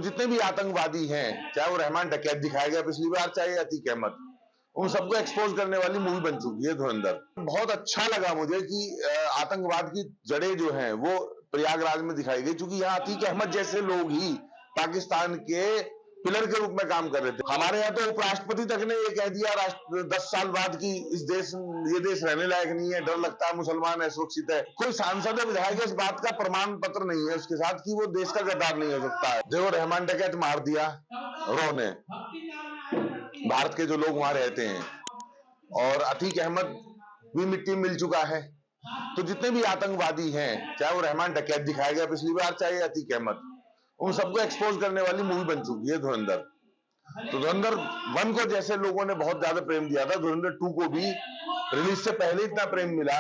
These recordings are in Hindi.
जितने भी आतंकवादी हैं, चाहे वो रहमान डकैत दिखाया गया पिछली बार, चाहे अतीक अहमद, उन सबको एक्सपोज करने वाली मूवी बन चुकी है धुरंधर। बहुत अच्छा लगा मुझे कि आतंकवाद की जड़ें जो हैं वो प्रयागराज में दिखाई गई, क्योंकि यहाँ अतीक अहमद जैसे लोग ही पाकिस्तान के पिलर के रूप में काम कर रहे थे। हमारे यहाँ तो उपराष्ट्रपति तक ने ये कह दिया 10 साल बाद कि ये देश रहने लायक नहीं है, डर लगता है, मुसलमान है, सुरक्षित है। कोई सांसद या विधायक इस बात का प्रमाण पत्र नहीं है उसके साथ कि वो देश का गद्दार नहीं हो सकता है। देखो, रहमान डकैत मार दिया रॉ ने, भारत के जो लोग वहां रहते हैं, और अतीक अहमद भी मिट्टी मिल चुका है। तो जितने भी आतंकवादी हैं, चाहे वो रहमान डकैत दिखाया गया पिछली बार, चाहे अतीक अहमद, उन सबको एक्सपोज करने वाली मूवी बन चुकी है धुरंधर। तो धुरंधर 1 को जैसे लोगों ने बहुत ज्यादा प्रेम दिया था, धुरंधर 2 को भी रिलीज से पहले इतना प्रेम मिला।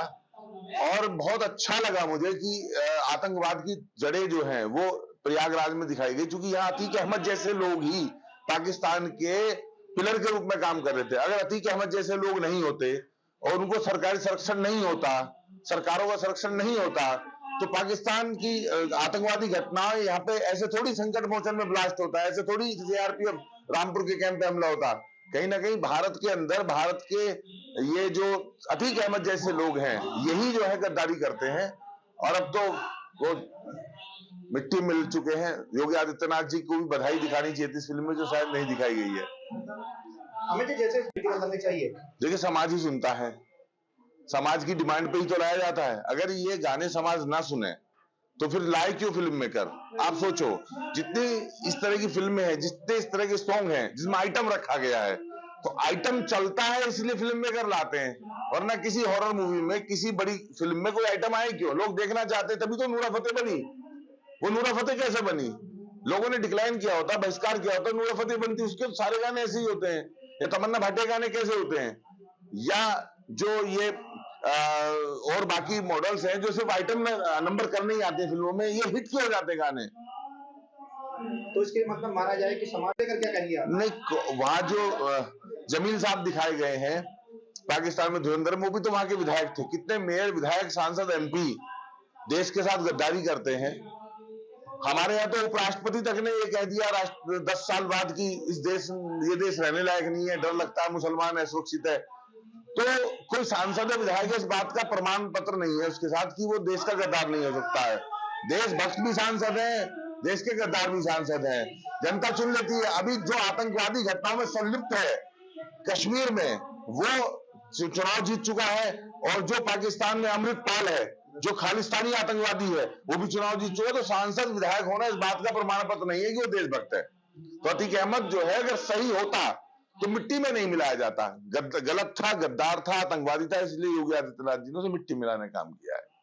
और बहुत अच्छा लगा मुझे कि आतंकवाद की जड़ें जो हैं वो प्रयागराज में दिखाई गई, क्योंकि यहाँ अतीक अहमद जैसे लोग ही पाकिस्तान के पिलर के रूप में काम कर रहे थे। अगर अतीक अहमद जैसे लोग नहीं होते और उनको सरकारी संरक्षण नहीं होता, सरकारों का संरक्षण नहीं होता, तो पाकिस्तान की आतंकवादी घटनाएं यहाँ पे ऐसे थोड़ी संकट मोचन में ब्लास्ट होता है, ऐसे थोड़ी सीआरपीएफ रामपुर के कैंप पे हमला होता। कहीं ना कहीं भारत के अंदर, भारत के ये जो अतीक अहमद जैसे लोग हैं, यही जो है गद्दारी करते हैं। और अब तो वो मिट्टी मिल चुके हैं। योगी आदित्यनाथ जी को भी बधाई दिखानी चाहिए थी इस फिल्म में, जो शायद नहीं दिखाई गई है। हमें तो जैसे करनी चाहिए। देखिए, समाज ही सुनता है, समाज की डिमांड पे ही तो लाया जाता है। अगर ये गाने समाज ना सुने तो फिर लाए क्यों फिल्म मेकर? आप सोचो, जितनी इस तरह की फिल्में हैं, जितने इस तरह के सॉन्ग हैं जिसमें आइटम रखा गया है, तो आइटम चलता है इसलिए फिल्म मेकर लाते हैं। वरना किसी हॉरर मूवी में, किसी बड़ी फिल्म में कोई आइटम आए क्यों? लोग देखना चाहते, तभी तो नूरा फतेह बनी। वो नूरा फतेह कैसे बनी? लोगों ने डिक्लाइन किया होता, बहिष्कार किया होता, नूरा फतेह बनती। उसके सारे गाने ऐसे ही होते हैं। या तमन्ना भाटिया गाने कैसे होते हैं? या जो ये और बाकी मॉडल्स हैं जो सिर्फ आइटम में नंबर करने ही आते हैं फिल्मों में, ये हिट क्यों हो जाते गाने? तो इसके मतलब माना जाए कि समाज लेकर क्या कहेंगे आप? नहीं, वहां जो जमील साहब दिखाए गए हैं पाकिस्तान में धुरंधर में, वो भी तो वहां के विधायक थे। कितने मेयर, विधायक, सांसद, एमपी देश के साथ गद्दारी करते हैं। हमारे यहाँ तो उपराष्ट्रपति तक ने ये कह दिया 10 साल बाद कि ये देश रहने लायक नहीं है, डर लगता है, मुसलमान है, सुरक्षित है। तो कोई सांसद या विधायक इस बात का प्रमाण पत्र नहीं है उसके साथ कि वो देश का गद्दार नहीं हो सकता है। देशभक्त भी सांसद है, देश के गद्दार भी सांसद हैं। जनता चुन लेती है। अभी जो आतंकवादी घटनाओं में संलिप्त है कश्मीर में, वो चुनाव जीत चुका है। और जो पाकिस्तान में अमृतपाल है, जो खालिस्तानी आतंकवादी है, वो भी चुनाव जीत चुका है। तो सांसद, विधायक होना इस बात का प्रमाण पत्र नहीं है कि वो देशभक्त है। तो अतीक अहमद जो है, अगर सही होता तो मिट्टी में नहीं मिलाया जाता। गलत था, गद्दार था, आतंकवादी था, इसलिए योगी आदित्यनाथ जी ने उसे मिट्टी मिलाने का काम किया है।